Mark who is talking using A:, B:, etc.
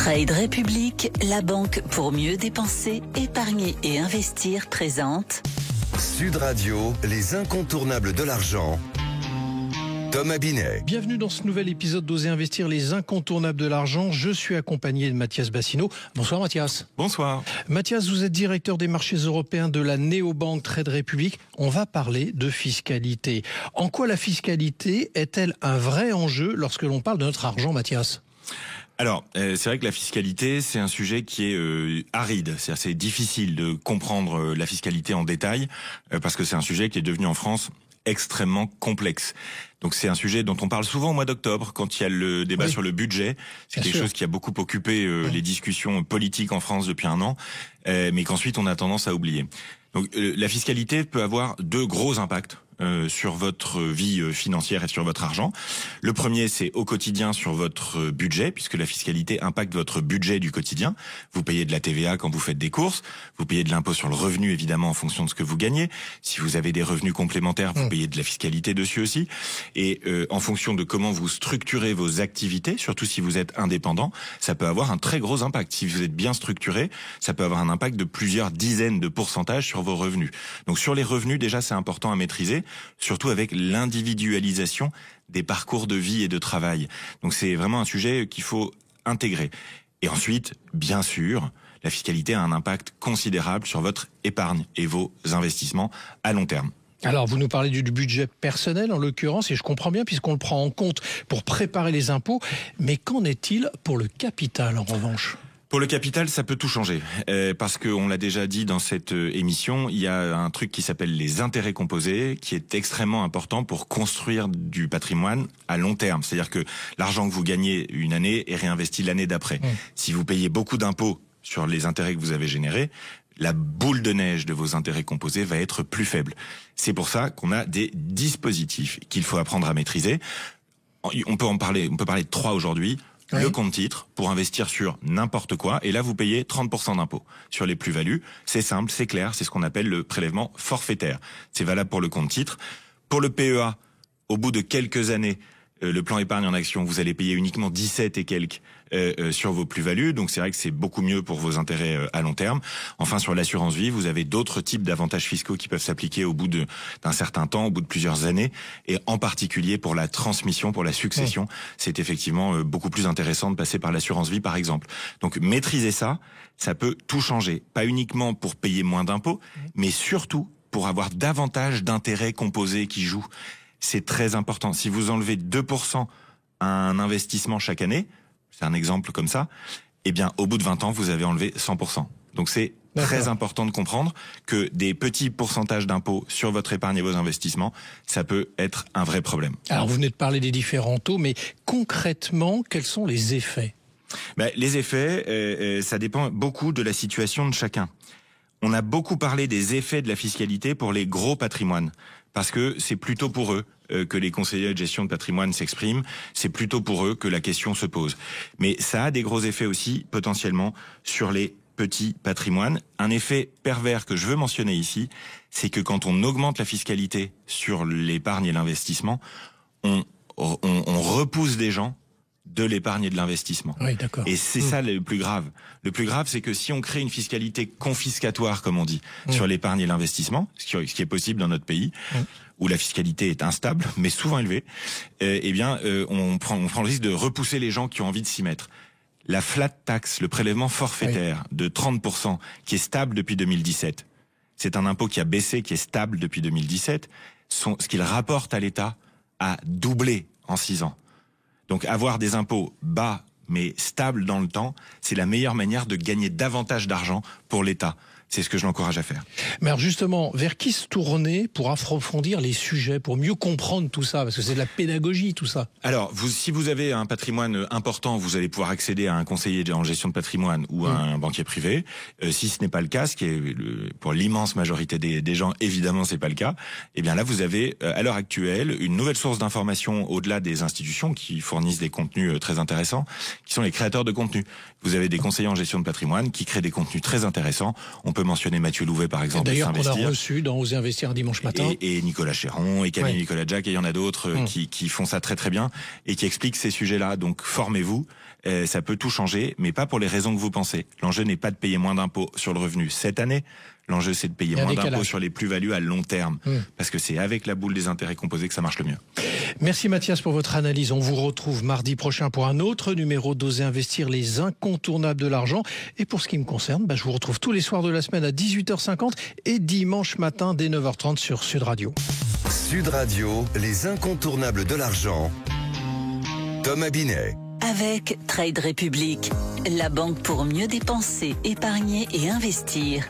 A: Trade République, la banque pour mieux dépenser, épargner et investir présente
B: Sud Radio, les incontournables de l'argent. Thomas Binet.
C: Bienvenue dans ce nouvel épisode d'Oser investir, les incontournables de l'argent. Je suis accompagné de Mathias Bassino. Bonsoir Mathias.
D: Bonsoir.
C: Mathias, vous êtes directeur des marchés européens de la néobanque Trade République. On va parler de fiscalité. En quoi la fiscalité est-elle un vrai enjeu lorsque l'on parle de notre argent, Mathias ?
D: Alors, c'est vrai que la fiscalité, c'est un sujet qui est aride. C'est difficile de comprendre la fiscalité en détail parce que c'est un sujet qui est devenu en France extrêmement complexe. Donc c'est un sujet dont on parle souvent au mois d'octobre quand il y a le débat sur le budget. C'est quelque chose qui a beaucoup occupé les discussions politiques en France depuis un an, mais qu'ensuite on a tendance à oublier. Donc la fiscalité peut avoir deux gros impacts sur votre vie financière et sur votre argent. Le premier, c'est au quotidien sur votre budget, puisque la fiscalité impacte votre budget du quotidien. Vous payez de la TVA quand vous faites des courses, vous payez de l'impôt sur le revenu évidemment en fonction de ce que vous gagnez. Si vous avez des revenus complémentaires, vous payez de la fiscalité dessus aussi. Et en fonction de comment vous structurez vos activités, surtout si vous êtes indépendant, ça peut avoir un très gros impact. Si vous êtes bien structuré, ça peut avoir un impact de plusieurs dizaines de pourcentages sur vos revenus. Donc sur les revenus, déjà c'est important à maîtriser, surtout avec l'individualisation des parcours de vie et de travail. Donc c'est vraiment un sujet qu'il faut intégrer. Et ensuite, bien sûr, la fiscalité a un impact considérable sur votre épargne et vos investissements à long terme.
C: Alors, vous nous parlez du budget personnel, en l'occurrence, et je comprends bien, puisqu'on le prend en compte pour préparer les impôts. Mais qu'en est-il pour le capital, en revanche ?
D: Pour le capital, ça peut tout changer, parce qu'on l'a déjà dit dans cette émission, il y a un truc qui s'appelle les intérêts composés, qui est extrêmement important pour construire du patrimoine à long terme. C'est-à-dire que l'argent que vous gagnez une année est réinvesti l'année d'après. Si vous payez beaucoup d'impôts sur les intérêts que vous avez générés, la boule de neige de vos intérêts composés va être plus faible. C'est pour ça qu'on a des dispositifs qu'il faut apprendre à maîtriser. On peut parler de 3 aujourd'hui. Le compte-titre pour investir sur n'importe quoi. Et là, vous payez 30% d'impôt sur les plus-values. C'est simple, c'est clair. C'est ce qu'on appelle le prélèvement forfaitaire. C'est valable pour le compte-titre. Pour le PEA, au bout de quelques années, le plan épargne en action, vous allez payer uniquement 17 et quelques sur vos plus-values. Donc c'est vrai que c'est beaucoup mieux pour vos intérêts à long terme. Enfin, sur l'assurance vie, vous avez d'autres types d'avantages fiscaux qui peuvent s'appliquer au bout d'un certain temps, au bout de plusieurs années. Et en particulier pour la transmission, pour la succession, c'est effectivement beaucoup plus intéressant de passer par l'assurance vie, par exemple. Donc maîtriser ça, ça peut tout changer. Pas uniquement pour payer moins d'impôts, mais surtout pour avoir davantage d'intérêts composés qui jouent. C'est très important. Si vous enlevez 2% à un investissement chaque année, c'est un exemple comme ça, eh bien, au bout de 20 ans, vous avez enlevé 100%. Donc, c'est très important de comprendre que des petits pourcentages d'impôts sur votre épargne et vos investissements, ça peut être un vrai problème.
C: Alors, vous venez de parler des différents taux, mais concrètement, quels sont les effets ?
D: Les effets, ça dépend beaucoup de la situation de chacun. On a beaucoup parlé des effets de la fiscalité pour les gros patrimoines, parce que c'est plutôt pour eux que les conseillers de gestion de patrimoine s'expriment, c'est plutôt pour eux que la question se pose. Mais ça a des gros effets aussi, potentiellement, sur les petits patrimoines. Un effet pervers que je veux mentionner ici, c'est que quand on augmente la fiscalité sur l'épargne et l'investissement, on repousse des gens de l'épargne et de l'investissement.
C: Oui, d'accord.
D: Et c'est ça le plus grave. Le plus grave, c'est que si on crée une fiscalité confiscatoire, comme on dit, sur l'épargne et l'investissement, ce qui est possible dans notre pays, où la fiscalité est instable, mais souvent élevée, on prend le risque de repousser les gens qui ont envie de s'y mettre. La flat tax, le prélèvement forfaitaire de 30%, qui est stable depuis 2017, c'est un impôt qui a baissé, qui est stable depuis 2017, ce qu'il rapporte à l'État a doublé en 6 ans. Donc avoir des impôts bas mais stables dans le temps, c'est la meilleure manière de gagner davantage d'argent pour l'État. C'est ce que je l'encourage à faire.
C: Mais alors justement, vers qui se tourner pour approfondir les sujets, pour mieux comprendre tout ça ? Parce que c'est de la pédagogie, tout ça.
D: Alors, si vous avez un patrimoine important, vous allez pouvoir accéder à un conseiller en gestion de patrimoine ou à un banquier privé. Si ce n'est pas le cas, ce qui est pour l'immense majorité des gens, évidemment, c'est pas le cas. Eh bien là, vous avez à l'heure actuelle une nouvelle source d'information au-delà des institutions qui fournissent des contenus très intéressants, qui sont les créateurs de contenus. Vous avez des conseillers en gestion de patrimoine qui créent des contenus très intéressants. On peut mentionner Mathieu Louvet, par exemple.
C: D'ailleurs, qu'on a reçu dans Oser investir un dimanche matin.
D: Et Nicolas Chéron, et Camille Nicolas Jack, et il y en a d'autres qui font ça très très bien et qui expliquent ces sujets-là. Donc formez-vous, ça peut tout changer, mais pas pour les raisons que vous pensez. L'enjeu n'est pas de payer moins d'impôts sur le revenu cette année. L'enjeu, c'est de payer moins d'impôts sur les plus-values à long terme. Parce que c'est avec la boule des intérêts composés que ça marche le mieux.
C: Merci Mathias pour votre analyse. On vous retrouve mardi prochain pour un autre numéro d'Oser Investir, les incontournables de l'argent. Et pour ce qui me concerne, je vous retrouve tous les soirs de la semaine à 18h50 et dimanche matin dès 9h30 sur Sud Radio.
B: Sud Radio, les incontournables de l'argent. Thomas Binet.
A: Avec Trade Republic, la banque pour mieux dépenser, épargner et investir.